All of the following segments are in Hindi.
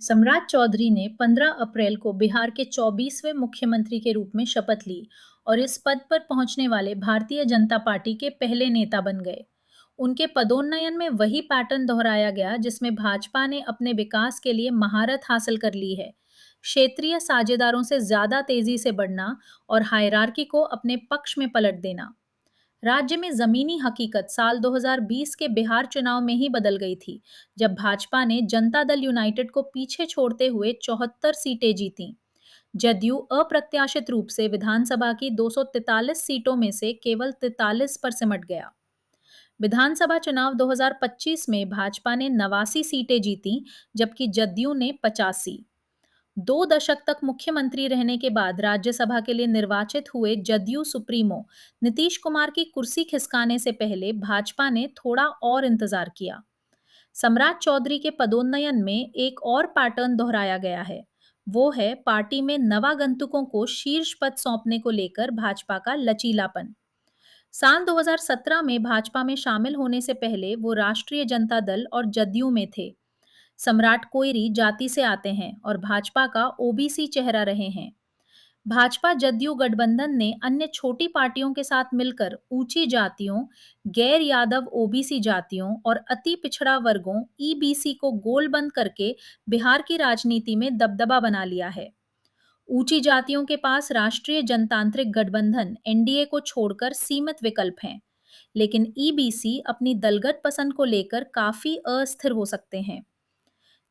सम्राट चौधरी ने 15 अप्रैल को बिहार के 24वें मुख्यमंत्री के रूप में शपथ ली और इस पद पर पहुंचने वाले भारतीय जनता पार्टी के पहले नेता बन गए। उनके पदोन्नयन में वही पैटर्न दोहराया गया जिसमें भाजपा ने अपने विकास के लिए महारत हासिल कर ली है। क्षेत्रीय साझेदारों से ज्यादा तेजी से बढ़ना और हायरार्की को अपने पक्ष में पलट देना। राज्य में जमीनी हकीकत साल 2020 के बिहार चुनाव में ही बदल गई थी, जब भाजपा ने जनता दल यूनाइटेड को पीछे छोड़ते हुए 74 सीटें जीतीं। जदयू अप्रत्याशित रूप से विधानसभा की 243 सीटों में से केवल 43 पर सिमट गया। विधानसभा चुनाव 2025 में भाजपा ने 89 सीटें जीतीं, जबकि जदयू ने 85। 2 दशक तक मुख्यमंत्री रहने के बाद राज्यसभा के लिए निर्वाचित हुए जदयू सुप्रीमो नीतीश कुमार की कुर्सी खिसकाने से पहले भाजपा ने थोड़ा और इंतजार किया। सम्राट चौधरी के पदोन्नयन में एक और पैटर्न दोहराया गया है। वो है पार्टी में नवागंतुकों को शीर्ष पद सौंपने को लेकर भाजपा का लचीलापन। साल 2017 में भाजपा में शामिल होने से पहले वो राष्ट्रीय जनता दल और जदयू में थे। सम्राट कोइरी जाति से आते हैं और भाजपा का ओबीसी चेहरा रहे हैं। भाजपा जदयू गठबंधन ने अन्य छोटी पार्टियों के साथ मिलकर ऊंची जातियों, गैर यादव ओबीसी जातियों और अति पिछड़ा वर्गों ईबीसी को गोलबंद करके बिहार की राजनीति में दबदबा बना लिया है। ऊंची जातियों के पास राष्ट्रीय जनतांत्रिक गठबंधन एनडीए को छोड़कर सीमित विकल्प हैं, लेकिन ईबीसी अपनी दलगत पसंद को लेकर काफी अस्थिर हो सकते हैं।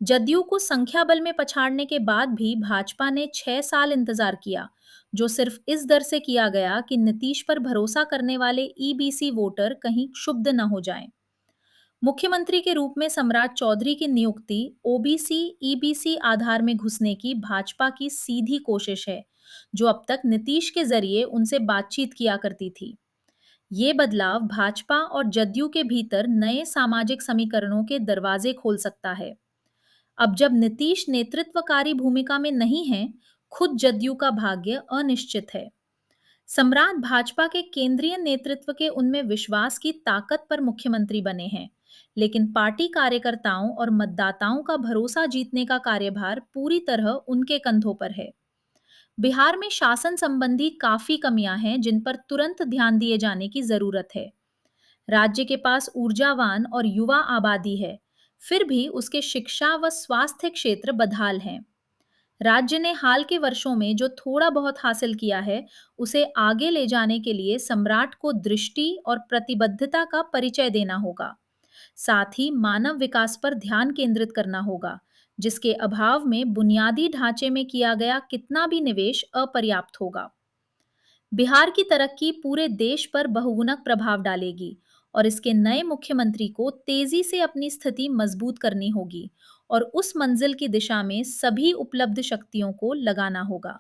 जदयू को संख्या बल में पछाड़ने के बाद भी भाजपा ने 6 साल इंतजार किया, जो सिर्फ इस डर से किया गया कि नीतीश पर भरोसा करने वाले ईबीसी वोटर कहीं क्षुब्ध न हो जाएं। मुख्यमंत्री के रूप में सम्राट चौधरी की नियुक्ति ओबीसी ईबीसी आधार में घुसने की भाजपा की सीधी कोशिश है, जो अब तक नीतीश के जरिए उनसे बातचीत किया करती थी। ये बदलाव भाजपा और जदयू के भीतर नए सामाजिक समीकरणों के दरवाजे खोल सकता है। अब जब नीतीश नेतृत्वकारी भूमिका में नहीं है, खुद जदयू का भाग्य अनिश्चित है। सम्राट भाजपा के केंद्रीय नेतृत्व के उनमें विश्वास की ताकत पर मुख्यमंत्री बने हैं, लेकिन पार्टी कार्यकर्ताओं और मतदाताओं का भरोसा जीतने का कार्यभार पूरी तरह उनके कंधों पर है। बिहार में शासन संबंधी काफी कमियां हैं जिन पर तुरंत ध्यान दिए जाने की जरूरत है। राज्य के पास ऊर्जावान और युवा आबादी है, फिर भी उसके शिक्षा व स्वास्थ्य क्षेत्र बदहाल हैं। राज्य ने हाल के वर्षों में जो थोड़ा बहुत हासिल किया है, उसे आगे ले जाने के लिए सम्राट को दृष्टि और प्रतिबद्धता का परिचय देना होगा। साथ ही मानव विकास पर ध्यान केंद्रित करना होगा, जिसके अभाव में बुनियादी ढांचे में किया गया कितना भी निवेश अपर्याप्त होगा। बिहार की तरक्की पूरे देश पर बहुगुणक प्रभाव डालेगी और इसके नए मुख्यमंत्री को तेजी से अपनी स्थिति मजबूत करनी होगी और उस मंजिल की दिशा में सभी उपलब्ध शक्तियों को लगाना होगा।